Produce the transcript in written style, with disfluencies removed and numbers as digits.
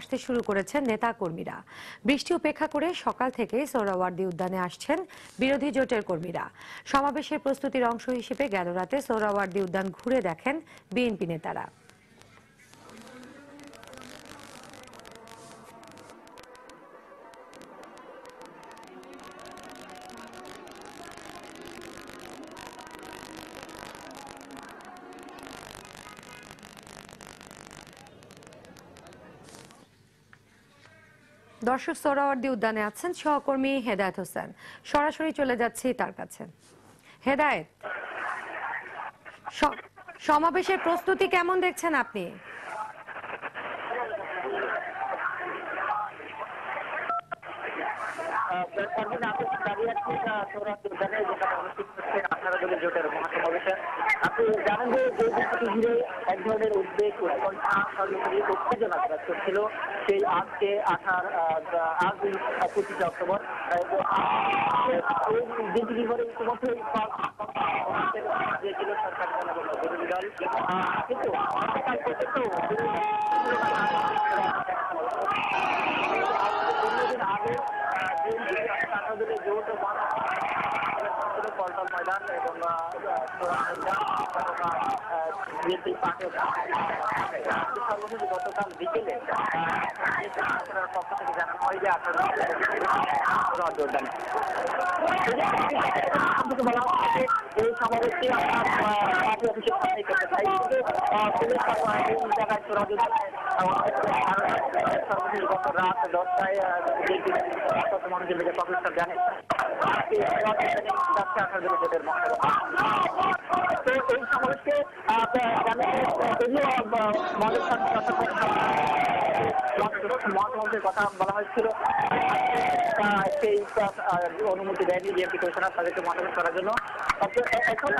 আসতে শুরু করেছেন নেতা কর্মীরা। বৃষ্টি উপেক্ষা করে সকাল থেকেই সোহরাওয়ার্দী উদ্যানে আসছেন বিরোধী জোটের কর্মীরা। সমাবেশের প্রস্তুতির অংশ হিসেবে গেল রাতে সোহরাওয়ার্দী উদ্যান ঘুরে দেখেন বিএনপি নেতারা। দর্শক, সোহরাওয়ার্দী উদ্যানে আছেন সহকর্মী হেদায়েত হোসেন। সরাসরি চলে যাচ্ছি তার কাছে। হেদায়েত, সমাবেশের প্রস্তুতি কেমন দেখছেন আপনি? আপনি জানেন যে বিষয়টি ঘিরে এক ধরনের উদ্বেগ উৎকণ্ঠা সর্বোপরি উত্তেজনা কাজ করছিল সেই আজকে আজ 25 অক্টোবর এই দিনটি ঘিরে ইতিমধ্যেই দিয়েছিল সরকার বিরোধী দল, কিন্তু গতকাল পর্যন্ত আগে জোট পল্টন ময়দান এবং বিএনপি পার্টির সর্বশেষ গতকাল বিকেলে পক্ষ থেকে জানানো হয় যে বলা হচ্ছে এই সমাবেশটি পার্টি অফিসে সামনে করতে চাই, কিন্তু পুলিশ জায়গায় সর্বশেষ গত রাত 10টায় মনোযোগ থেকে প্রফেসর জানেন তো এই সমাবেশকে মহাসমাবেশের কথা বলা হয়েছিল, সেই অনুমতি দেয়নি বিএনপি কমিশনার তাদেরকে মতামত করার জন্য। এখন